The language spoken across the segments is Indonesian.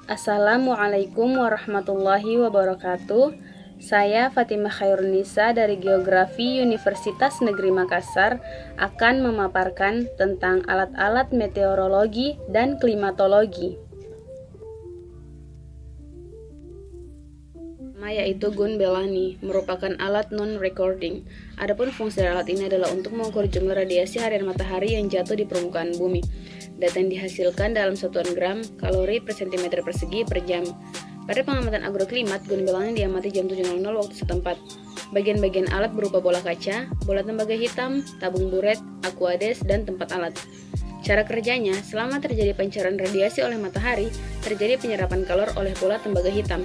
Assalamualaikum warahmatullahi wabarakatuh. Saya Fatimah Khairunisa dari Geografi Universitas Negeri Makassar akan memaparkan tentang alat-alat meteorologi dan klimatologi. Yaitu Gun Bellany, merupakan alat non-recording. Adapun fungsi dari alat ini adalah untuk mengukur jumlah radiasi harian matahari yang jatuh di permukaan bumi. Data yang dihasilkan dalam satuan gram kalori per cm persegi per jam. Pada pengamatan agroklimat, Gun Bellany diamati jam 7.00 waktu setempat. Bagian-bagian alat berupa bola kaca, bola tembaga hitam, tabung buret, aquades, dan tempat alat. Cara kerjanya, selama terjadi pancaran radiasi oleh matahari, terjadi penyerapan kalor oleh bola tembaga hitam.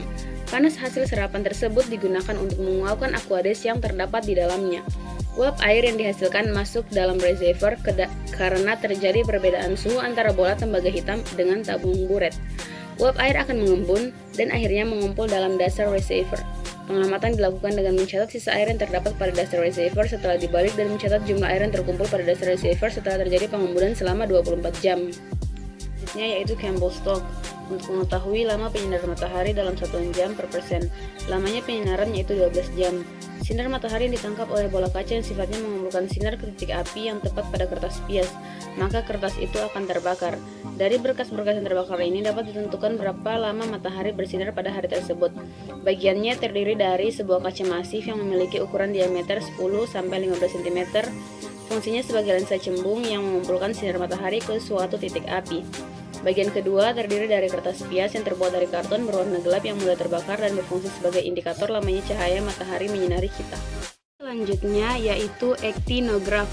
Panas hasil serapan tersebut digunakan untuk menguapkan aquades yang terdapat di dalamnya. Uap air yang dihasilkan masuk dalam reservoir karena terjadi perbedaan suhu antara bola tembaga hitam dengan tabung buret. Uap air akan mengembun dan akhirnya mengumpul dalam dasar reservoir. Pengamatan dilakukan dengan mencatat sisa air yang terdapat pada dasar reservoir setelah dibalik dan mencatat jumlah air yang terkumpul pada dasar reservoir setelah terjadi pengembunan selama 24 jam. Selanjutnya yaitu Campbell Stock. Untuk mengetahui lama penyinaran matahari dalam 1 jam per persen, lamanya penyinaran yaitu 12 jam. Sinar matahari yang ditangkap oleh bola kaca yang sifatnya mengumpulkan sinar ke titik api yang tepat pada kertas pias, maka kertas itu akan terbakar. Dari berkas-berkas yang terbakar ini dapat ditentukan berapa lama matahari bersinar pada hari tersebut. Bagiannya terdiri dari sebuah kaca masif yang memiliki ukuran diameter 10-15 cm. Fungsinya sebagai lensa cembung yang mengumpulkan sinar matahari ke suatu titik api. Bagian kedua terdiri dari kertas pias yang terbuat dari karton berwarna gelap yang mudah terbakar dan berfungsi sebagai indikator lamanya cahaya matahari menyinari kita. Selanjutnya yaitu actinograph.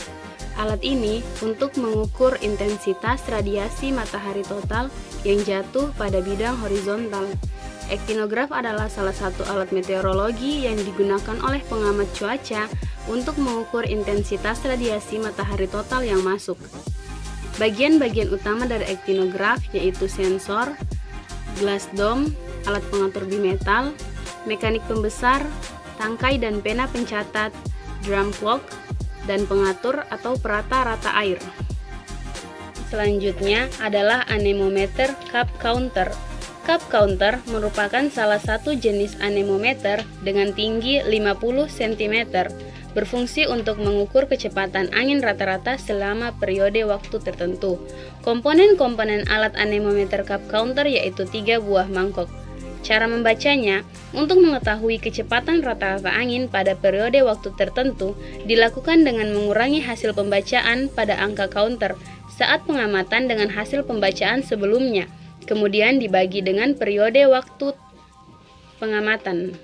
Alat ini untuk mengukur intensitas radiasi matahari total yang jatuh pada bidang horizontal. Actinograph adalah salah satu alat meteorologi yang digunakan oleh pengamat cuaca untuk mengukur intensitas radiasi matahari total yang masuk. Bagian-bagian utama dari actinograph yaitu sensor, glass dome, alat pengatur bimetal, mekanik pembesar, tangkai dan pena pencatat, drum clock, dan pengatur atau perata rata air. Selanjutnya adalah anemometer cup counter. Cup counter merupakan salah satu jenis anemometer dengan tinggi 50 cm. Berfungsi untuk mengukur kecepatan angin rata-rata selama periode waktu tertentu. Komponen-komponen alat anemometer cup counter yaitu 3 buah mangkok. Cara membacanya, untuk mengetahui kecepatan rata-rata angin pada periode waktu tertentu, dilakukan dengan mengurangi hasil pembacaan pada angka counter saat pengamatan dengan hasil pembacaan sebelumnya, kemudian dibagi dengan periode waktu pengamatan.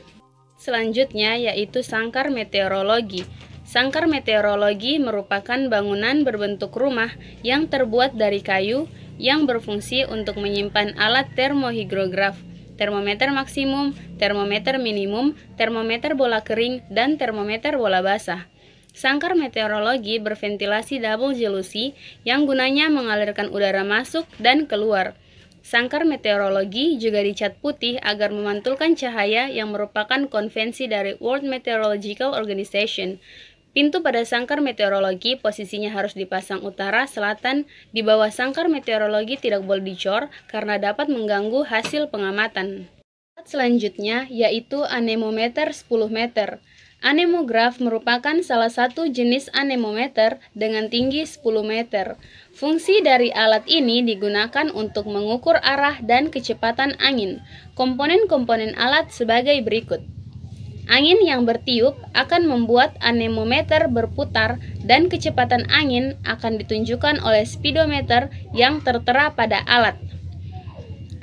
Selanjutnya yaitu sangkar meteorologi. Sangkar meteorologi merupakan bangunan berbentuk rumah yang terbuat dari kayu yang berfungsi untuk menyimpan alat termohigrograf, termometer maksimum, termometer minimum, termometer bola kering, dan termometer bola basah. Sangkar meteorologi berventilasi double jelusi yang gunanya mengalirkan udara masuk dan keluar. Sangkar meteorologi juga dicat putih agar memantulkan cahaya yang merupakan konvensi dari World Meteorological Organization. Pintu pada sangkar meteorologi posisinya harus dipasang utara-selatan. Di bawah sangkar meteorologi tidak boleh dicor karena dapat mengganggu hasil pengamatan. Selanjutnya yaitu anemometer 10 meter. Anemograph merupakan salah satu jenis anemometer dengan tinggi 10 meter. Fungsi dari alat ini digunakan untuk mengukur arah dan kecepatan angin. Komponen-komponen alat sebagai berikut. Angin yang bertiup akan membuat anemometer berputar dan kecepatan angin akan ditunjukkan oleh speedometer yang tertera pada alat.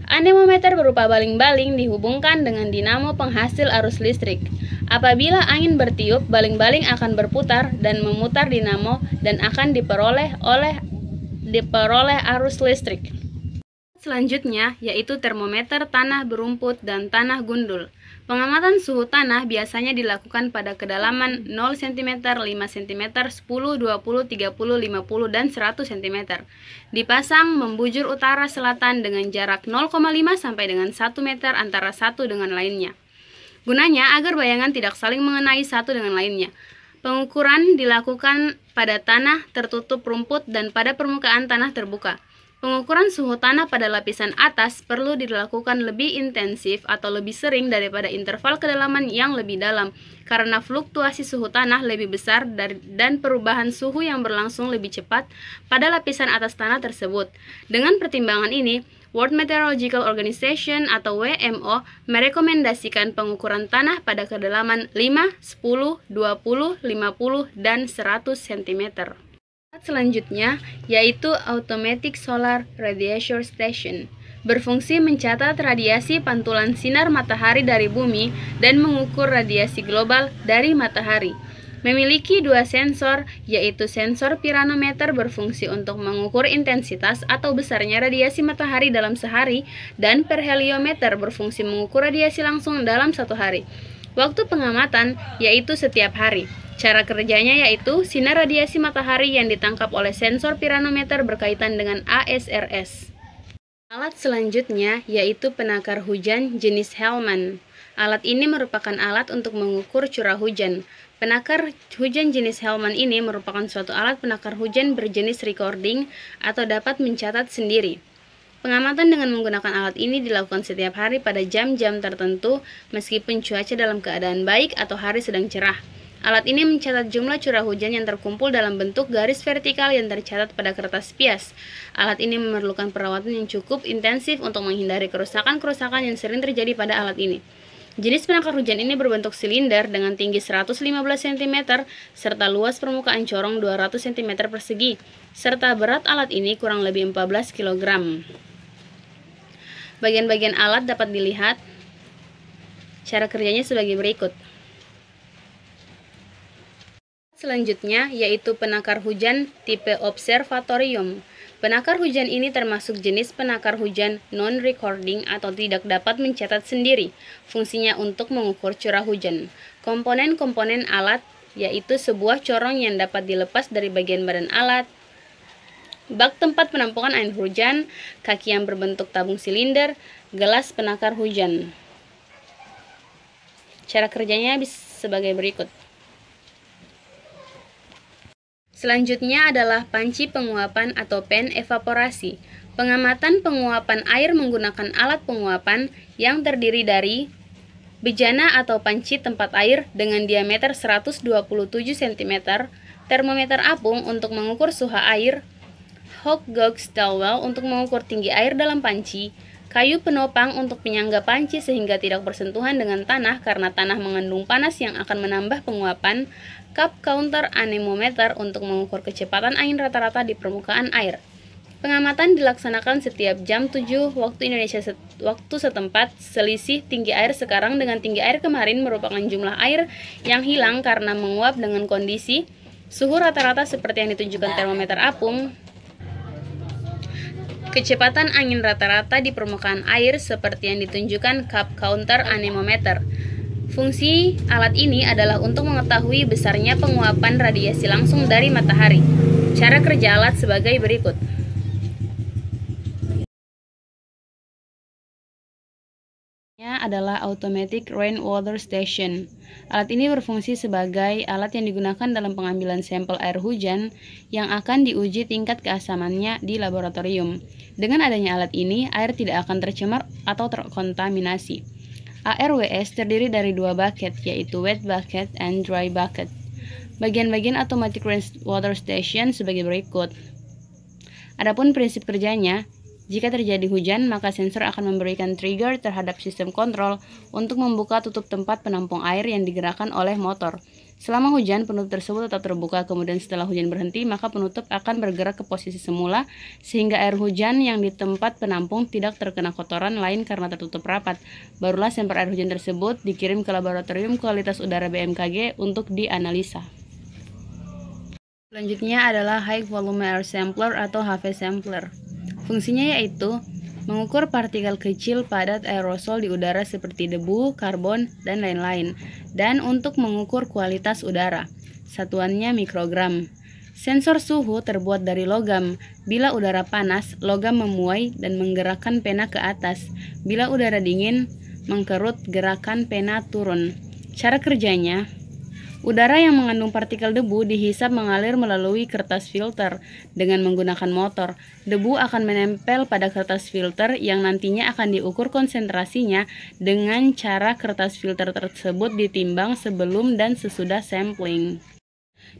Anemometer berupa baling-baling dihubungkan dengan dinamo penghasil arus listrik. Apabila angin bertiup, baling-baling akan berputar dan memutar dinamo dan akan diperoleh arus listrik. Selanjutnya yaitu termometer tanah berumput dan tanah gundul. Pengamatan suhu tanah biasanya dilakukan pada kedalaman 0 cm, 5 cm, 10, 20, 30, 50, dan 100 cm. Dipasang membujur utara-selatan dengan jarak 0,5 sampai dengan 1 meter antara satu dengan lainnya. Gunanya agar bayangan tidak saling mengenai satu dengan lainnya. Pengukuran dilakukan pada tanah tertutup rumput dan pada permukaan tanah terbuka. Pengukuran suhu tanah pada lapisan atas perlu dilakukan lebih intensif atau lebih sering daripada interval kedalaman yang lebih dalam, karena fluktuasi suhu tanah lebih besar dan perubahan suhu yang berlangsung lebih cepat pada lapisan atas tanah tersebut. Dengan pertimbangan ini, World Meteorological Organization atau WMO merekomendasikan pengukuran tanah pada kedalaman 5, 10, 20, 50, dan 100 cm. Selanjutnya yaitu Automatic Solar Radiation Station, berfungsi mencatat radiasi pantulan sinar matahari dari bumi dan mengukur radiasi global dari matahari. Memiliki dua sensor, yaitu sensor piranometer berfungsi untuk mengukur intensitas atau besarnya radiasi matahari dalam sehari, dan perheliometer berfungsi mengukur radiasi langsung dalam satu hari. Waktu pengamatan yaitu setiap hari. Cara kerjanya yaitu sinar radiasi matahari yang ditangkap oleh sensor piranometer berkaitan dengan ASRS. Alat selanjutnya yaitu penakar hujan jenis Hellman. Alat ini merupakan alat untuk mengukur curah hujan. Penakar hujan jenis Hellman ini merupakan suatu alat penakar hujan berjenis recording atau dapat mencatat sendiri. Pengamatan dengan menggunakan alat ini dilakukan setiap hari pada jam-jam tertentu meskipun cuaca dalam keadaan baik atau hari sedang cerah. Alat ini mencatat jumlah curah hujan yang terkumpul dalam bentuk garis vertikal yang tercatat pada kertas pias. Alat ini memerlukan perawatan yang cukup intensif untuk menghindari kerusakan-kerusakan yang sering terjadi pada alat ini. Jenis penakar hujan ini berbentuk silinder dengan tinggi 115 cm serta luas permukaan corong 200 cm persegi, serta berat alat ini kurang lebih 14 kg. Bagian-bagian alat dapat dilihat. Cara kerjanya sebagai berikut. Selanjutnya yaitu penakar hujan tipe observatorium. Penakar hujan ini termasuk jenis penakar hujan non-recording atau tidak dapat mencatat sendiri. Fungsinya untuk mengukur curah hujan. Komponen-komponen alat yaitu sebuah corong yang dapat dilepas dari bagian badan alat, bak tempat penampungan air hujan, kaki yang berbentuk tabung silinder, gelas penakar hujan. Cara kerjanya sebagai berikut. Selanjutnya adalah panci penguapan atau pen evaporasi. Pengamatan penguapan air menggunakan alat penguapan yang terdiri dari bejana atau panci tempat air dengan diameter 127 cm, termometer apung untuk mengukur suhu air, Hochgauge Stillwell untuk mengukur tinggi air dalam panci, kayu penopang untuk penyangga panci sehingga tidak bersentuhan dengan tanah karena tanah mengandung panas yang akan menambah penguapan, cup counter anemometer untuk mengukur kecepatan angin rata-rata di permukaan air. Pengamatan dilaksanakan setiap jam 7 waktu Indonesia waktu setempat. Selisih tinggi air sekarang dengan tinggi air kemarin merupakan jumlah air yang hilang karena menguap dengan kondisi suhu rata-rata seperti yang ditunjukkan termometer apung, kecepatan angin rata-rata di permukaan air seperti yang ditunjukkan cup counter anemometer. Fungsi alat ini adalah untuk mengetahui besarnya penguapan radiasi langsung dari matahari. Cara kerja alat sebagai berikut. Adalah Automatic Rainwater Station. Alat ini berfungsi sebagai alat yang digunakan dalam pengambilan sampel air hujan yang akan diuji tingkat keasamannya di laboratorium. Dengan adanya alat ini, air tidak akan tercemar atau terkontaminasi. ARWS terdiri dari dua bucket, yaitu wet bucket and dry bucket. Bagian-bagian Automatic Rainwater Station sebagai berikut. Adapun prinsip kerjanya, jika terjadi hujan, maka sensor akan memberikan trigger terhadap sistem kontrol untuk membuka tutup tempat penampung air yang digerakkan oleh motor. Selama hujan, penutup tersebut tetap terbuka, kemudian setelah hujan berhenti, maka penutup akan bergerak ke posisi semula, sehingga air hujan yang di tempat penampung tidak terkena kotoran lain karena tertutup rapat. Barulah sampel air hujan tersebut dikirim ke Laboratorium Kualitas Udara BMKG untuk dianalisa. Selanjutnya adalah High Volume Air Sampler atau HV Sampler. Fungsinya yaitu mengukur partikel kecil padat aerosol di udara seperti debu, karbon, dan lain-lain, dan untuk mengukur kualitas udara. Satuannya mikrogram. Sensor suhu terbuat dari logam. Bila udara panas, logam memuai dan menggerakkan pena ke atas. Bila udara dingin, mengkerut, gerakan pena turun. Cara kerjanya, Udara yang mengandung partikel debu dihisap mengalir melalui kertas filter dengan menggunakan motor. Debu akan menempel pada kertas filter yang nantinya akan diukur konsentrasinya dengan cara kertas filter tersebut ditimbang sebelum dan sesudah sampling.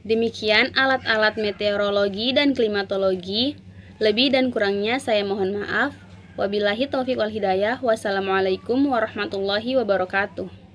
Demikian alat-alat meteorologi dan klimatologi. Lebih dan kurangnya saya mohon maaf. Wabillahi taufiq wal hidayah. Wassalamualaikum warahmatullahi wabarakatuh.